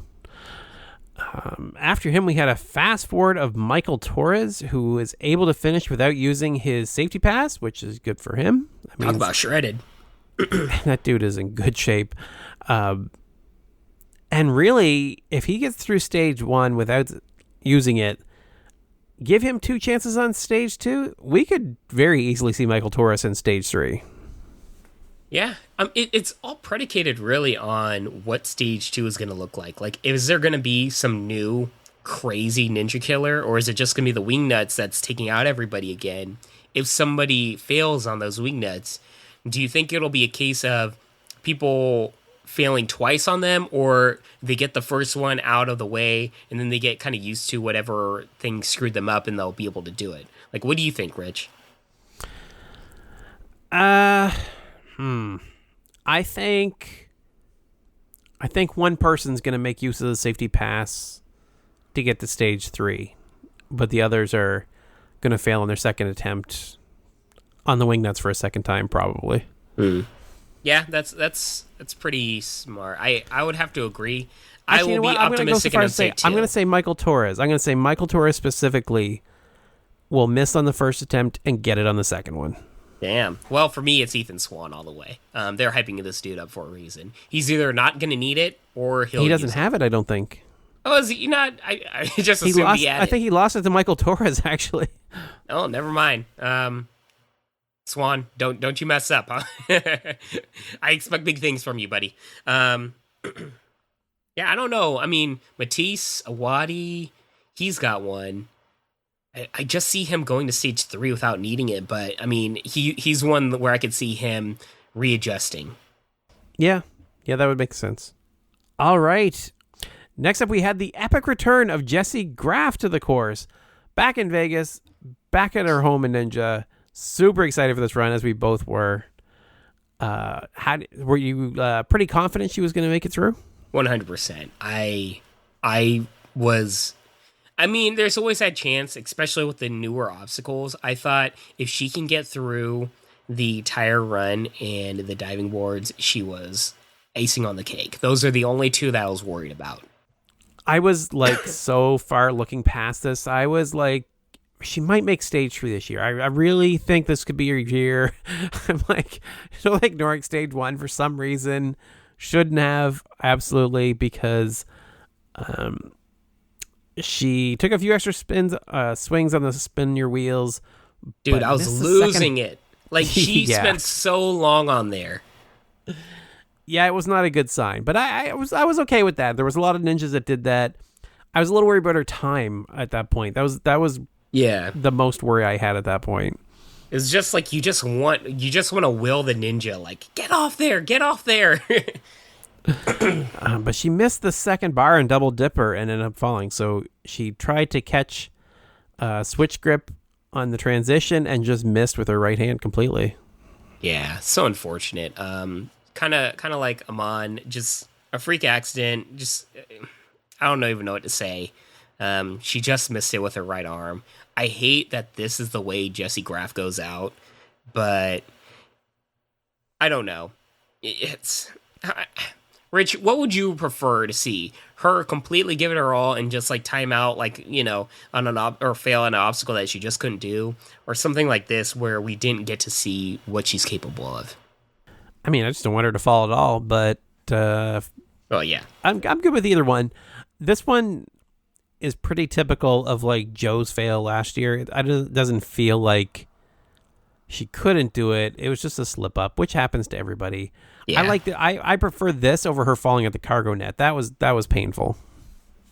After him, we had a fast forward of Michael Torres, who is able to finish without using his safety pass, which is good for him. Talk about shredded. That dude is in good shape. And really, if he gets through stage 1 without using it, give him 2 chances on stage 2, we could very easily see Michael Torres in stage 3. Yeah, it's all predicated really on what stage 2 is going to look like. Is there going to be some new crazy ninja killer, or is it just going to be the wing nuts that's taking out everybody again? If somebody fails on those wing nuts, do you think it'll be a case of people failing twice on them, or they get the first one out of the way and then they get kind of used to whatever thing screwed them up and they'll be able to do it? What do you think, Rich? I think one person's going to make use of the safety pass to get to stage 3, but the others are going to fail on their second attempt on the wing nuts for a second time, probably. Yeah, that's pretty smart. I would have to agree. Actually, I will be optimistic and say 2. I'm going to say Michael Torres. I'm going to say Michael Torres specifically will miss on the first attempt and get it on the second one. Damn. Well, for me, it's Ethan Swan all the way. They're hyping this dude up for a reason. He's either not going to need it or he doesn't have it. I don't think. Oh, is he not? I just assumed he had it. I think he lost it to Michael Torres, actually. Oh, never mind. Swan, don't you mess up, huh? I expect big things from you, buddy. Yeah, I don't know. I mean, Mathis, Owhadi, he's got one. I just see him going to stage 3 without needing it, but I mean, he's one where I could see him readjusting. Yeah, that would make sense. All right. Next up, we had the epic return of Jessie Graff to the course. Back in Vegas, back at her home in Ninja. Super excited for this run, as we both were. Were you pretty confident she was going to make it through? 100%. I was. I mean, there's always that chance, especially with the newer obstacles. I thought if she can get through the tire run and the diving boards, she was icing on the cake. Those are the only two that I was worried about. I was like so far looking past this. I was like, she might make stage 3 this year. I really think this could be her year. I'm like, ignoring stage 1 for some reason. Shouldn't have, absolutely, because she took a few extra swings on the spin your wheels. Dude, I was losing it. Like, she spent so long on there. Yeah, it was not a good sign, but I was okay with that. There was a lot of ninjas that did that. I was a little worried about her time at that point. That was the most worry I had at that point. It's just like you just want to will the ninja, like, get off there. But she missed the second bar and double dipper and ended up falling. So she tried to catch switch grip on the transition and just missed with her right hand completely. Yeah, so unfortunate. Kind of like Amann, just a freak accident. Just I don't even know what to say. She just missed it with her right arm. I hate that this is the way Jessie Graff goes out, but I don't know. It's Rich. What would you prefer to see? Her completely give it her all and just like time out, like, you know, on or fail on an obstacle that she just couldn't do, or something like this where we didn't get to see what she's capable of? I mean, I just don't want her to fall at all, but well, yeah, I'm good with either one. This one is pretty typical of like Joe's fail last year. It doesn't feel like she couldn't do it. It was just a slip up, which happens to everybody. Yeah. I prefer this over her falling at the cargo net. That was painful.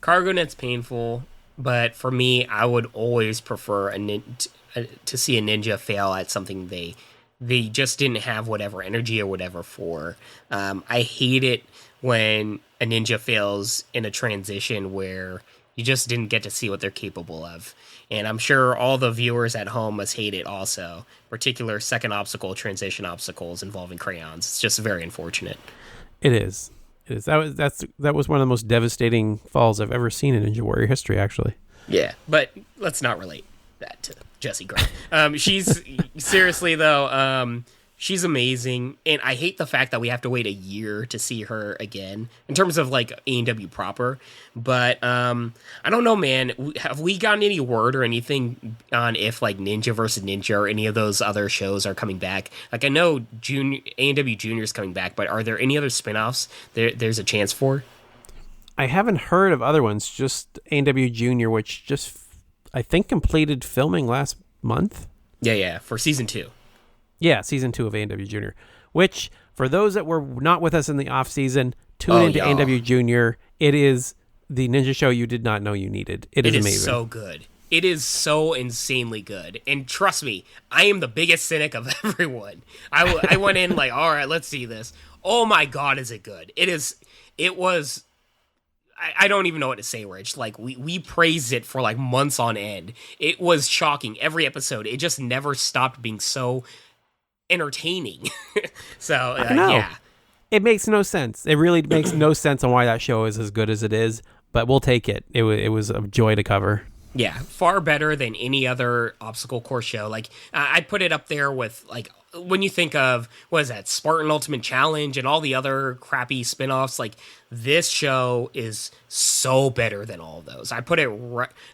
Cargo net's painful, but for me, I would always prefer to see a ninja fail at something they just didn't have whatever energy or whatever for. I hate it when a ninja fails in a transition where you just didn't get to see what they're capable of. And I'm sure all the viewers at home must hate it also. Particular second obstacle, transition obstacles involving crayons. It's just very unfortunate. It is. That was one of the most devastating falls I've ever seen in Ninja Warrior history, actually. Yeah, but let's not relate that to Jessie Graff. She's seriously though, she's amazing, and I hate the fact that we have to wait a year to see her again in terms of like ANW proper. But I don't know, man. Have we gotten any word or anything on if like Ninja versus Ninja or any of those other shows are coming back? Like, I know ANW Junior is coming back, but are there any other spinoffs there's a chance for? I haven't heard of other ones. Just ANW Junior, which just I think completed filming last month. Yeah, for season 2. Yeah, season 2 of ANW Junior, which for those that were not with us in the off season, tune into ANW Junior. It is the ninja show you did not know you needed. It is amazing. So good. It is so insanely good. And trust me, I am the biggest cynic of everyone. I went in like, all right, let's see this. Oh my God, is it good? It was, I don't even know what to say, Rich. Like, we praised it for like months on end. It was shocking. Every episode, it just never stopped being so entertaining. So yeah, it makes no sense. It really makes no sense on why that show is as good as it is, but we'll take it. It was a joy to cover. Yeah, far better than any other obstacle course show. Like, I'd put it up there with, like, when you think of, what is that, Spartan Ultimate Challenge and all the other crappy spin-offs, like, this show is so better than all of those. I put it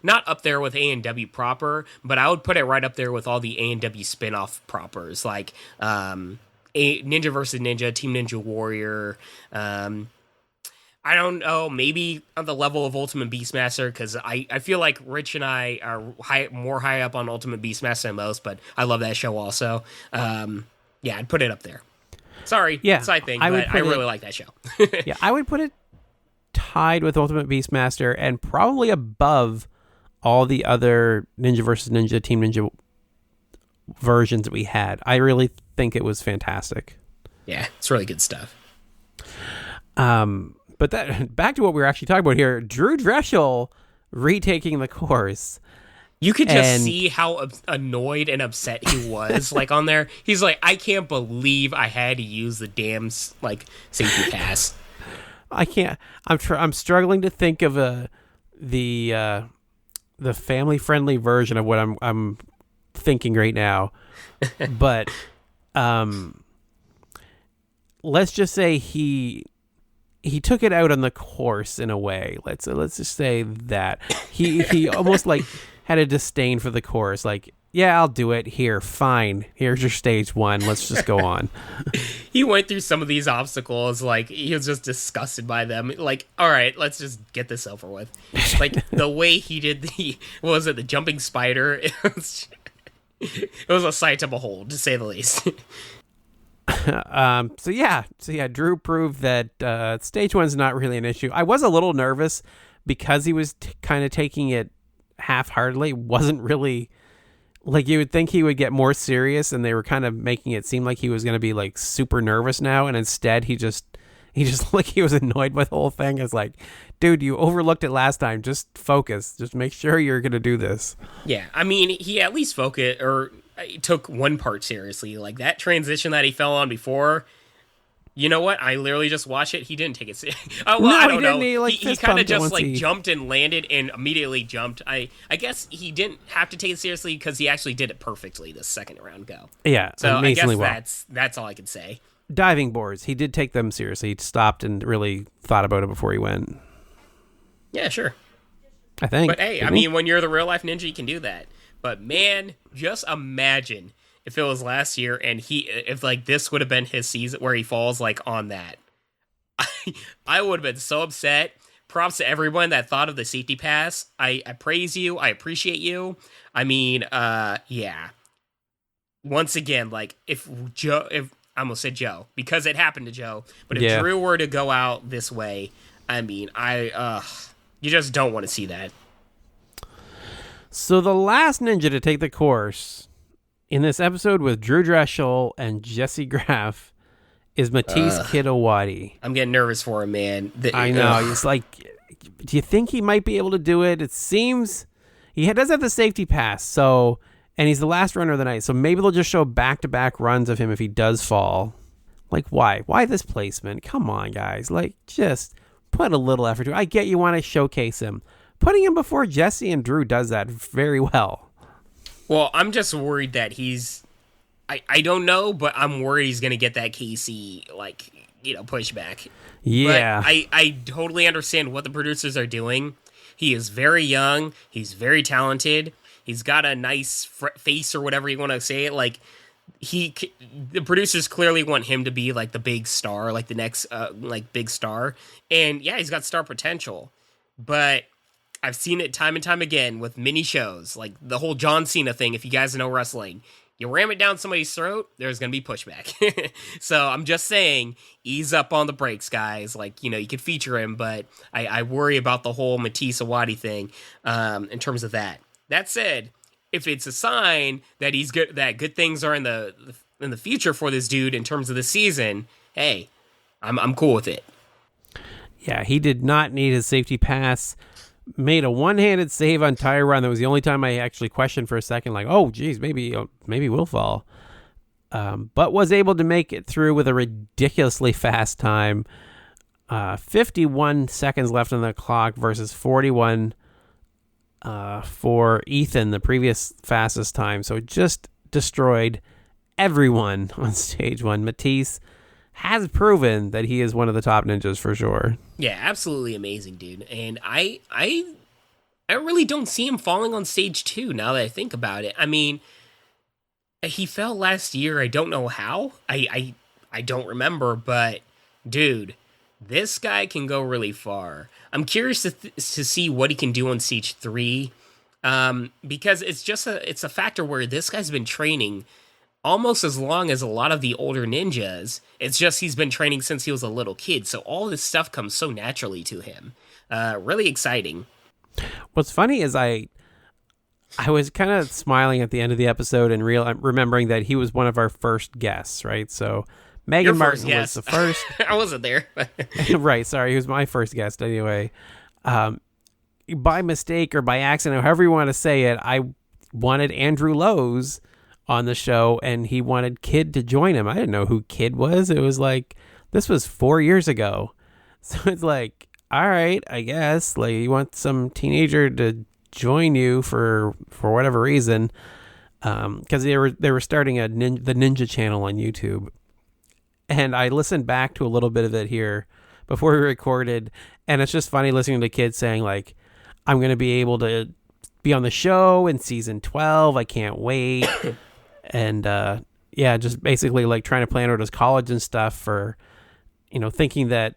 not up there with ANW proper, but I would put it right up there with all the ANW spin-off propers, like Ninja vs. Ninja, Team Ninja Warrior, I don't know, maybe on the level of Ultimate Beastmaster, because I feel like Rich and I are more high up on Ultimate Beastmaster than most, but I love that show also. Yeah, I'd put it up there. Sorry, side thing, but I really like that show. Yeah, I would put it tied with Ultimate Beastmaster and probably above all the other Ninja vs. Ninja, Team Ninja versions that we had. I really think it was fantastic. Yeah, it's really good stuff. But back to what we were actually talking about here, Drew Drechsel retaking the course. You could just see how annoyed and upset he was, like, on there. He's like, I can't believe I had to use the damn, like, safety pass. I can't. I'm struggling to think of the family-friendly version of what I'm thinking right now. But let's just say he took it out on the course in a way. Let's just say that he almost like had a disdain for the course. Like, yeah, I'll do it. Here, fine. Here's your stage one. Let's just go on. He went through some of these obstacles. Like, he was just disgusted by them. Like, all right, let's just get this over with. Like, the way he did the jumping spider. It was a sight to behold, to say the least. So yeah, Drew proved that stage one's not really an issue. I was a little nervous because he was kind of taking it half-heartedly. Wasn't really, like, you would think he would get more serious, and they were kind of making it seem like he was going to be like super nervous now, and instead he just like, he was annoyed by the whole thing. It's like, dude, you overlooked it last time. Just focus. Just make sure you're going to do this. Yeah, I mean, he at least focused, or took one part seriously. Like, that transition that he fell on before, you know what? I literally just watched it. He didn't take it seriously. Oh, well, no, I don't know. He kind of just, like, jumped and landed and immediately jumped. I guess he didn't have to take it seriously because he actually did it perfectly the second round go. Yeah, so I guess that's all I can say. Diving boards, he did take them seriously. He stopped and really thought about it before he went. Yeah, sure. I think. But hey, I mean, when you're the real life ninja, you can do that. But man, just imagine if it was last year and if like this would have been his season where he falls like on that. I would have been so upset. Props to everyone that thought of the safety pass. I praise you. I appreciate you. I mean, yeah. Once again, like, if I almost said Joe because it happened to Joe, but if Drew were to go out this way, I mean, you just don't want to see that. So the last ninja to take the course in this episode with Drew Drechsel and Jessie Graff is Mathis Kid Owhadi. I'm getting nervous for him, man. I know. He's like, do you think he might be able to do it? It seems he does have the safety pass, and he's the last runner of the night, so maybe they'll just show back-to-back runs of him if he does fall. Like, why? Why this placement? Come on, guys. Like, just put a little effort to it. I get you want to showcase him. Putting him before Jessie and Drew does that very well. Well, I'm just worried that I don't know, but I'm worried he's going to get that KC, like, pushback. Yeah. But I totally understand what the producers are doing. He is very young. He's very talented. He's got a nice face or whatever you want to say it. Like, the producers clearly want him to be like the big star, like the next like big star. And yeah, he's got star potential. But I've seen it time and time again with many shows, like the whole John Cena thing. If you guys know wrestling, you ram it down somebody's throat, there's going to be pushback. So I'm just saying, ease up on the brakes, guys. Like, you can feature him, but I worry about the whole Mathis Owhadi thing in terms of that. That said, if it's a sign that he's good, that good things are in the future for this dude in terms of the season, hey, I'm cool with it. Yeah, he did not need his safety pass. Made a one-handed save on tire run. That was the only time I actually questioned for a second, like, oh, geez, maybe we'll fall. But was able to make it through with a ridiculously fast time. 51 seconds left on the clock versus 41 for Ethan, the previous fastest time. So it just destroyed everyone on stage one. Mathis has proven that he is one of the top ninjas for sure. Yeah, absolutely amazing, dude. And I really don't see him falling on stage 2 now that I think about it. I mean, he fell last year. I don't know how. I don't remember, but dude, this guy can go really far. I'm curious to see what he can do on stage 3, because it's a factor where this guy's been training almost as long as a lot of the older ninjas. It's just he's been training since he was a little kid, so all this stuff comes so naturally to him. Really exciting. What's funny is I was kind of smiling at the end of the episode and remembering that he was one of our first guests, right? So Megan Martin was the first. I wasn't there. Right, sorry, he was my first guest anyway. By mistake or by accident, however you want to say it, I wanted Andrew Lowe's on the show, and he wanted Kid to join him. I didn't know who Kid was. It was like, this was 4 years ago. So it's like, all right, I guess, like, you want some teenager to join you for whatever reason, because they were starting the Ninja channel on YouTube. And I listened back to a little bit of it here before we recorded, and it's just funny listening to kids saying, like, I'm going to be able to be on the show in season 12. I can't wait. And yeah, just basically like trying to plan out his college and stuff for, thinking that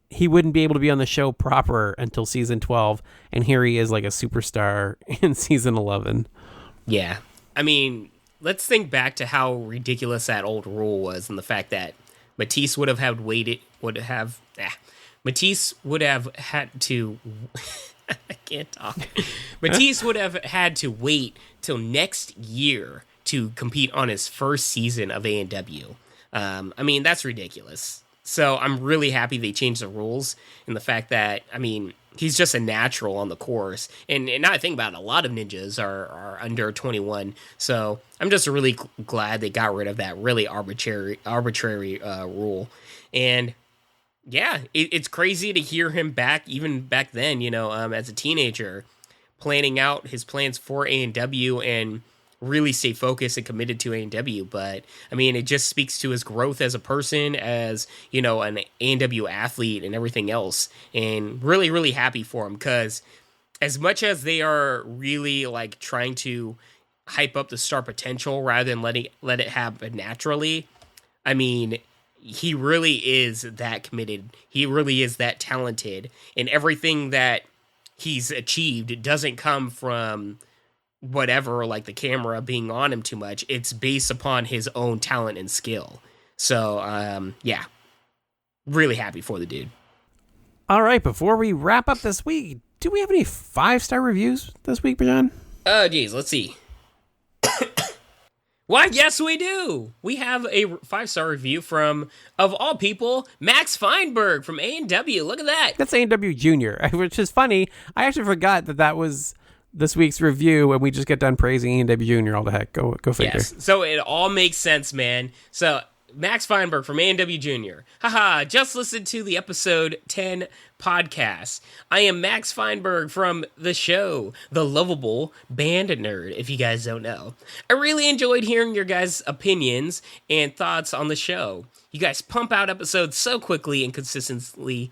he wouldn't be able to be on the show proper until season 12. And here he is like a superstar in season 11. Yeah. I mean, let's think back to how ridiculous that old rule was, and the fact that Mathis would have had to I can't talk. Mathis would have had to wait till next year to compete on his first season of ANW. I mean, that's ridiculous. So I'm really happy they changed the rules, and the fact that, I mean, he's just a natural on the course. And now I think about it, a lot of ninjas are under 21. So I'm just really glad they got rid of that really arbitrary rule. And yeah, it's crazy to hear him back, even back then, as a teenager, planning out his plans for ANW and really stay focused and committed to ANW. But I mean, it just speaks to his growth as a person, as an ANW athlete and everything else. And really, really happy for him, because as much as they are really like trying to hype up the star potential rather than let it happen naturally, I mean, he really is that committed. He really is that talented, and everything that he's achieved doesn't come from whatever, like the camera being on him too much. It's based upon his own talent and skill. So, yeah, really happy for the dude. All right, before we wrap up this week, do we have any 5-star reviews this week, Bijan? Geez, let's see. Why, yes, we do. We have a 5-star review from, of all people, Max Feinberg from A&W. Look at that. That's A&W Junior, which is funny. I actually forgot that was this week's review, and we just get done praising A&W Junior. All the heck. Go figure. Yes, so it all makes sense, man. So Max Feinberg from A&W Junior. Haha, just listened to the episode 10 podcast. I am Max Feinberg from the show, The Lovable Band Nerd, if you guys don't know. I really enjoyed hearing your guys' opinions and thoughts on the show. You guys pump out episodes so quickly and consistently.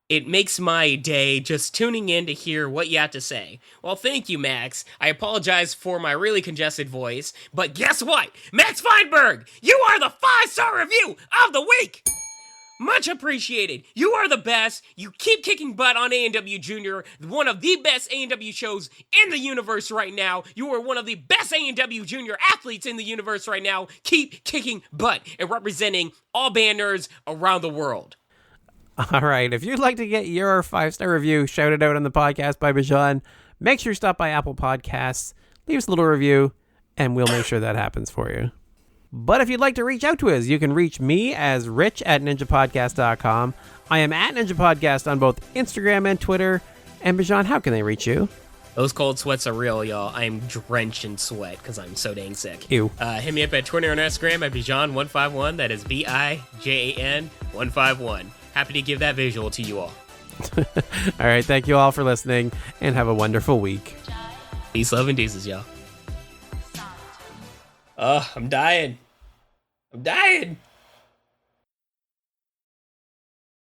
It makes my day just tuning in to hear what you have to say. Well, thank you, Max. I apologize for my really congested voice, but guess what? Max Feinberg, you are the 5-star review of the week! Much appreciated. You are the best. You keep kicking butt on A&W Junior, one of the best A&W shows in the universe right now. You are one of the best A&W Junior athletes in the universe right now. Keep kicking butt and representing all band nerds around the world. All right. If you'd like to get your 5-star review shouted out on the podcast by Bijan, make sure you stop by Apple Podcasts, leave us a little review, and we'll make sure that happens for you. But if you'd like to reach out to us, you can reach me as rich@ninjapodcast.com. I am at Ninja Podcast on both Instagram and Twitter. And Bijan, how can they reach you? Those cold sweats are real, y'all. I am drenched in sweat because I'm so dang sick. Ew. Hit me up at Twitter and Instagram at Bijan151. That is Bijan151. Happy to give that visual to you all. All right. Thank you all for listening, and have a wonderful week. Peace, love, and deuces, y'all. I'm dying. I'm dying.